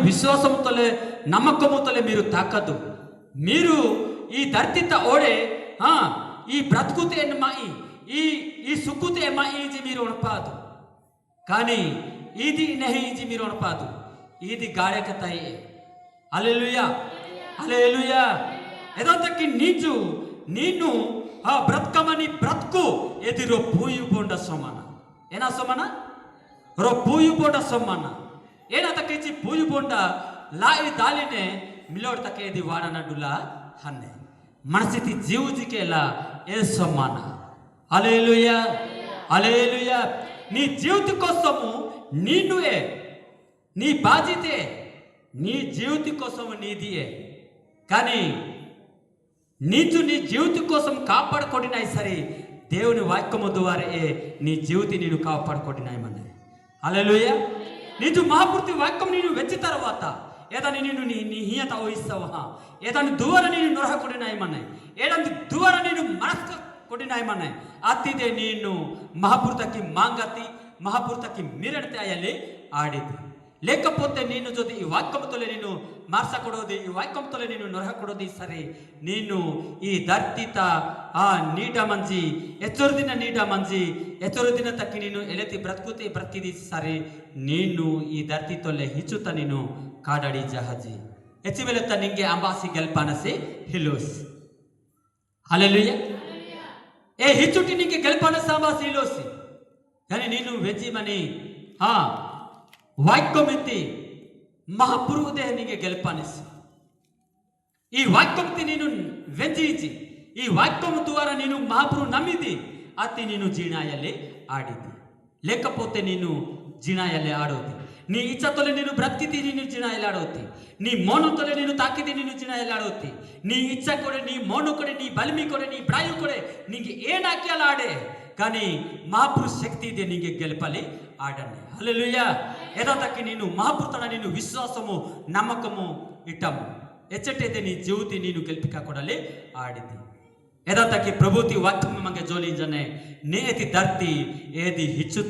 ವಿಶ್ವಾಸముతోಲೆ నమ్మకముతోಲೆ మీరు తాకదు. మీరు ಈ ಧರ್ತಿತ ಓಡೆ ಈ ಬ್ರతుకుతే మాయి ఈ సుక్కుతే మాయి ఇది మీరు ఉనపాదు. కానీ ఇది నహి ఇది మీరు ఉనపాదు. ఇది గాడెకతాయి. హల్లెలూయా హల్లెలూయా. ಎದೊಂದಕ್ಕೆ ನೀನು ಬ್ರತ್ಕಮನಿ ಬ್ರತ್ಕು ಎದಿರೋ ಪೂಯು ಬೋಂಡ ಸಮಾನ. ಏನ ಸಮಾನ? ರೋ ಪೂಯು ಬೋಂಡ ಸಮಾನ. ಏನ ತಕ್ಕಿ ಪೂಯು ಬೋಂಡ ಲಾಯಿ ದಾಲಿನೆ ಮಿಲೋಡ್ ತಕ್ಕೆ ಎದಿ ವಾಡನಡುಲ ಹನ್ನೆ ಮನಸ್ಥಿತಿ ಜೀವಜಿಕೆಲ್ಲ ఏ సమాన. హల్లెలూయా హల్లెలూయా. నీ జీవిత కోసము నీనువే, నీ బాధ్యతే, నీ జీవిత కోసము నీదియే. కానీ నీచు నీ జీవిత కోసం కాపాడుకొడినాయి సరే దేవుని వాక్యము ద్వారా నీ జీవితం నేను కాపాడుకొడినాయమని. హల్లెలూయా. నీచు మహాపూర్తి వాక్యం నేను వెచ్చి తర్వాత ఏదని నేను నీ హీయత వహిస్తావా, ఏదని దూర నేను నొరహ కొడినాయమన్నాయి, ఏదంది దూర నేను మనస్క కొడినాయమన్నాయి. అతిదే ನೀನು మహాపూర్తకి మాంగతి మహాపూర్తకి మీరడితే అయ్యలే ఆడిది. లేకపోతే నేను జೊತೆ ఈ వాక్యముతోಲೆ ನೀನು మార్చకూడదు, ఈ వాక్యముతోಲೆ ನೀನು నొరహకూడదు సరే ನೀನು ఈ ಧರ್ತಿತ ನೀಡ ಮಂಜಿ ಎಚ್ಚರದಿನ ನೀಡ ಮಂಜಿ ಎಚ್ಚರದಿನ ತಕ್ಕಿ ನೀನು ಎಲೆತಿ ಬ್ರತಕುತೆ ಬ್ರತಿದಿ ಸರಿ ನೀನು ಈ ಧರ್ತಿತೊಲೆ ಹಿಚ್ಚುತ್ತ ನೀನು ಕಾಡಾಡಿ ಜಹಾಜಿ ಹೆಚ್ಚಿವೆಲೆತ್ತ ನಿಂಗೆ ಅಂಬಾಸಿ ಗೆಲ್ಪಾನಸೆ ಹಿಲೋಸ್. హల్లెలూయా. ఏ ಹಿಚ್ಚುಟಿ ನಿಂಗೆ ಗೆಲ್ಪಾನಸ ಅಂಬಾಸಿ ಹಿಲೋಸಿ. కానీ ನೀನು వెజ్జిమని వాక్యమితి మహాపురుదే నీకు గెలుపానిసి. ఈ వాక్యమితి నేను వెంజించి ఈ వాక్యము ద్వారా నేను మహాపురు నమ్మిది అతి నేను జీనాయలే ఆడిది. లేకపోతే నేను జీనాయలే ఆడవుతి. నీ ఇచ్చతోಲೆ ನೀನು ಬ್ರತಿತಿ ನೀನು ಜಿನಾಯಲೆ ಆಡೋತಿ. ನೀ ಮೌನತೋಲೆ ನೀನು ತಾಕಿದಿ ನೀನು ಜಿನಾಯಲೆ ಆಡೋತಿ. నీ ఇచ్చ కొడే, నీ మౌన కొడే, నీ బలిమి కొడే, నీ బ్రాయు కొడే, నీకు ఏ నాక్యాల ఆడే. కానీ మహాపురు శక్తి ಇದೆ ನಿಂಗೆ ಗೆಲ್ಪಲಿ ಆಡನೆ. హల్లెలూయా. ఎదతకి ನೀನು మహాపురుతన ನೀನು విశ్వాసము నమ్మకము ఇట్టము ఎచ్చటైతే నీ జీవితం ನೀನು ಗೆಲ್ಪಿಕ ಕೊಡಲೆ ಆಡಿದಿ. ఎదతకి ప్రభుతి వాక్యం మంగే జోలింజనే నేతి ధర్తి ఏది హిచ్చు